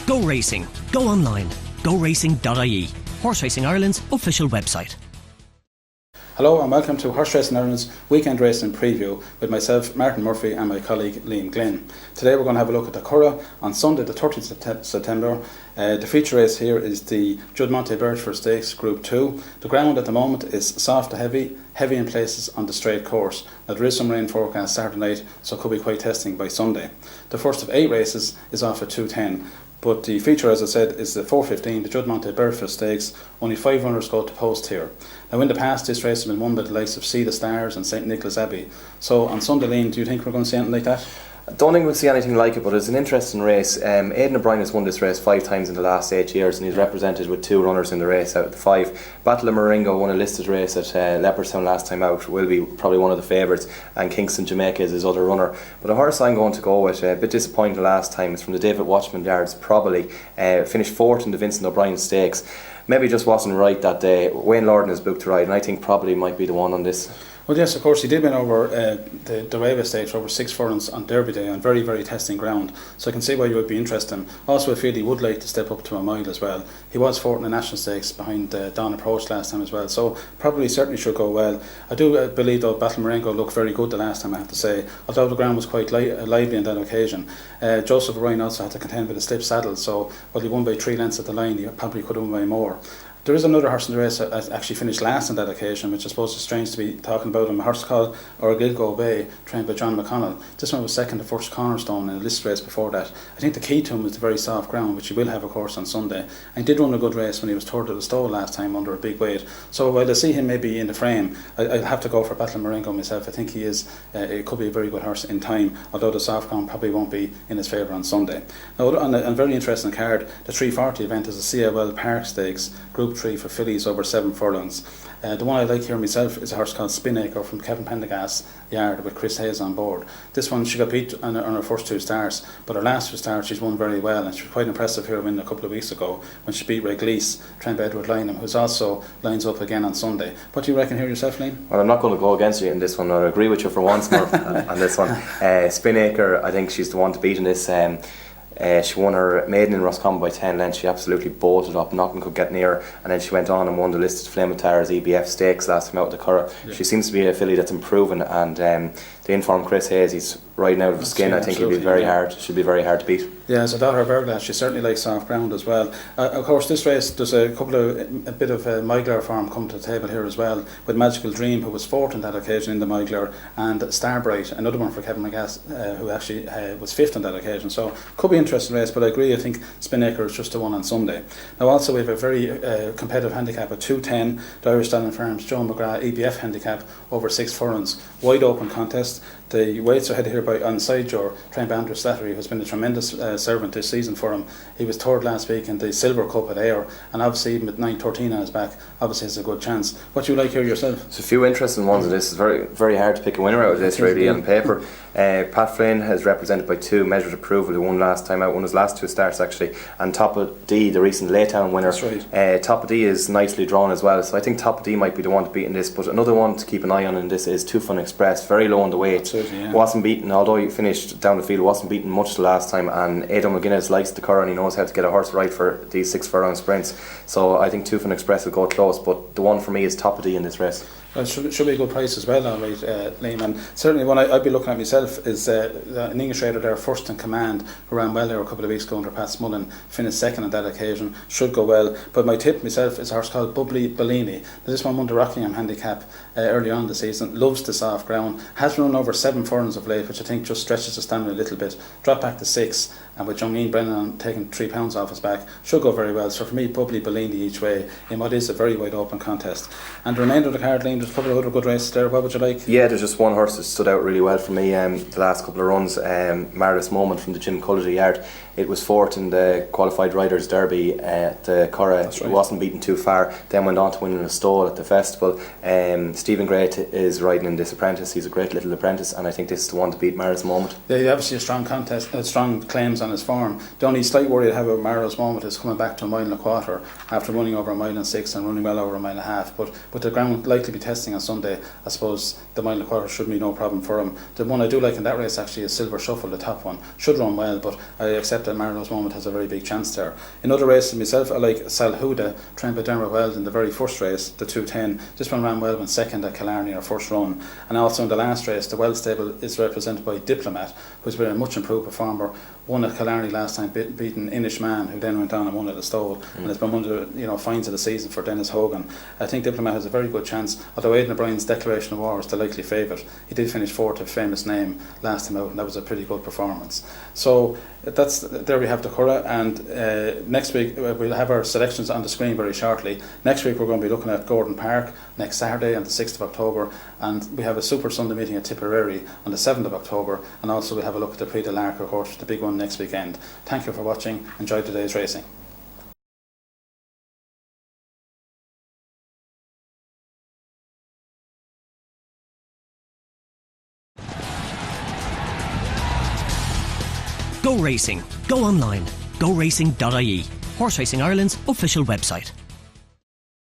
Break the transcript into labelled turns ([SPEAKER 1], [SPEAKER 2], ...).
[SPEAKER 1] Go racing. Go online. GoRacing.ie. Horse Racing Ireland's official website.
[SPEAKER 2] Hello and welcome to Horse Racing Ireland's weekend racing preview with myself, Martin Murphy, and my colleague Liam Glynn. Today we're going to have a look at the Curragh on Sunday the 30th of September. The feature race here is the Judmonte Birchford Stakes Group 2. The ground at the moment is soft to heavy in places on the straight course. Now there is some rain forecast Saturday night, so it could be quite testing by Sunday. The first of 8 races is off at 2:10. But the feature, as I said, is the 4:15, the Judmonte Birchford Stakes. Only 5 runners go to post here. Now in the past this race has been won by the likes of See the Stars and St Nicholas Abbey. So on Sunday, Liam, do you think we're going to see anything like that?
[SPEAKER 3] I don't think we'll see anything like it, but it's an interesting race. Aidan O'Brien has won this race 5 times in the last 8 years, and he's represented with 2 runners in the race out of the 5. Battle of Marengo won a listed race at Leopardstown last time out, will be probably one of the favourites, and Kingston Jamaica is his other runner. But a horse I'm going to go with, a bit disappointing last time, is from the David Watchman Yards, probably. Finished 4th in the Vincent O'Brien Stakes. Maybe just wasn't right that day. Wayne Lorden is booked to ride, and I think probably might be the one on this.
[SPEAKER 2] Well, yes, of course, he did win over the Railway Stakes over 6 furlongs on Derby Day on very, very testing ground. So I can see why you would be interested in him. Also, I feel he would like to step up to a mile as well. He was 4th in the National Stakes behind Dawn Approach last time as well. So probably certainly should go well. I do believe, though, Battle Marengo looked very good the last time, I have to say. Although the ground was quite lively on that occasion. Joseph O'Brien also had to contend with a stiff saddle. So while he won by 3 lengths at the line, he probably could have won by more. There is another horse in the race that actually finished last on that occasion, which I suppose is strange to be talking about him. A horse called Orgilgo Bay, trained by John McConnell. This one was second to First Cornerstone in a list race before that. I think the key to him was the very soft ground, which he will have, of course, on Sunday. And he did run a good race when he was 3rd at the Stowe last time under a big weight. So while I see him maybe in the frame, I'd have to go for Battle of Marengo myself. I think he is. It could be a very good horse in time, although the soft ground probably won't be in his favour on Sunday. Now, on a very interesting card, the 340 event is the CLL Park Stakes, Group 3 for fillies over 7 furlongs. The one I like here myself is a horse called Spinacre from Kevin Pendergast's yard with Chris Hayes on board. This one, she got beat on her first 2 starts, but her last 2 starts she's won very well, and she was quite impressive here winning a couple of weeks ago when she beat Reglise, trained by Edward Lynham, who's also lines up again on Sunday. What do you reckon here yourself, Liam?
[SPEAKER 3] Well, I'm not going to go against you in this one. I agree with you for once, Murph, on this one. Spinacre, I think she's the one to beat in this. She won her maiden in Roscommon by 10 lengths. She absolutely bolted up, nothing could get near her, and then she went on and won the listed Flametara's EBF Stakes last time out at the Curragh. Yeah. She seems to be a filly that's improving, and the informed Chris Hayes, he's riding out of the skin. I think he'll be very hard. Should be very hard to beat.
[SPEAKER 2] Yeah, as a daughter of Verglas, she certainly likes soft ground as well. Of course, this race, there's a bit of Migler form come to the table here as well, with Magical Dream, who was 4th on that occasion in the Migler, and Starbright, another one for Kevin McGass, who actually was 5th on that occasion. So could be an interesting race, but I agree, I think Spinacre is just the one on Sunday. Now also we have a very competitive handicap at 2:10, the Irish Stallion Farms Joe McGrath EBF handicap over 6 furlongs, wide open contest. The weights are headed here by Onside Joe, trained by Andrew Slattery, who has been a tremendous servant this season for him. He was 3rd last week in the Silver Cup at Ayr, and obviously even with 9:13 on his back, obviously has a good chance. What do you like here yourself?
[SPEAKER 3] There's a few interesting ones in this. It's very, very hard to pick a winner out of this, really, on paper. Pat Flynn is represented by 2, Measured Approval, who won last time out, won his last 2 starts actually, and Top of D, the recent Laytown winner.
[SPEAKER 2] That's right.
[SPEAKER 3] Top of D is nicely drawn as well, so I think Top of D might be the one to beat in this. But another one to keep an eye on in this is Two Fun Express, very low on the weight.
[SPEAKER 2] Yeah.
[SPEAKER 3] Wasn't beaten, although he finished down the field, wasn't beaten much the last time, and Aidan McGuinness likes the Curragh and he knows how to get a horse right for these 6 furlong sprints. So I think Two Fun Express will go close, but the one for me is Top of D in this race.
[SPEAKER 2] Well, it should be a good price as well, all right, Liam. And certainly one I'd be looking at myself is an English rider there, First in Command, who ran well there a couple of weeks ago under Pat Smullen, finished 2nd on that occasion, should go well. But my tip myself is a horse called Bubbly Bellini. Now, this one won the Rockingham handicap early on in the season, loves the soft ground, has run over 7 furlongs of late, which I think just stretches the stamina a little bit, dropped back to 6, and with John Brennan taking 3 pounds off his back, should go very well. So for me, Bubbly Bellini each way in what is a very wide open contest. And the remainder of the card, Liam, there's a couple of other good races there. What would you like?
[SPEAKER 3] Yeah, there's just one horse that stood out really well for me the last couple of runs. Marvelous Moment from the Jim Cullity yard. It was 4th in the Qualified Riders Derby at the Curragh. Right. It wasn't beaten too far, then went on to win in a stall at the festival. Stephen Gray is riding in this apprentice. He's a great little apprentice, and I think this is the one to beat Marvelous Moment.
[SPEAKER 2] Yeah, obviously a strong contest, strong claims on his form. The only slight worry I have about Marvelous Moment is coming back to a mile and a quarter after running over a mile and 6 and running well over a mile and a half. But the ground likely to be testing on Sunday, I suppose the mile and a quarter should be no problem for him. The one I do like in that race actually is Silver Shuffle, the top one. Should run well, but I accept that Marlowe's Moment has a very big chance there. In other races myself, I like Salhuda, trained by Dermot Weld in the very first race, the 2:10. This one ran well, went second at Killarney, our first run. And also in the last race, the Weld stable is represented by Diplomat, who's been a much improved performer. Won at Killarney last time, beating Inish Man, who then went on and won at the Stole, and has been one of the finds of the season for Dennis Hogan. I think Diplomat has a very good chance, although Aidan O'Brien's Declaration of War is the likely favourite. He did finish fourth to Famous Name last time out, and that was a pretty good performance. So there we have the Curragh, and next week we'll have our selections on the screen very shortly. Next week we're going to be looking at Gordon Park next Saturday on the 6th of October, and we have a Super Sunday meeting at Tipperary on the 7th of October, and also we'll have a look at the Prix de l'Arc horse, the big one next weekend. Thank you for watching. Enjoy today's racing.
[SPEAKER 1] Go racing. Go online. GoRacing.ie. Horse Racing Ireland's official website.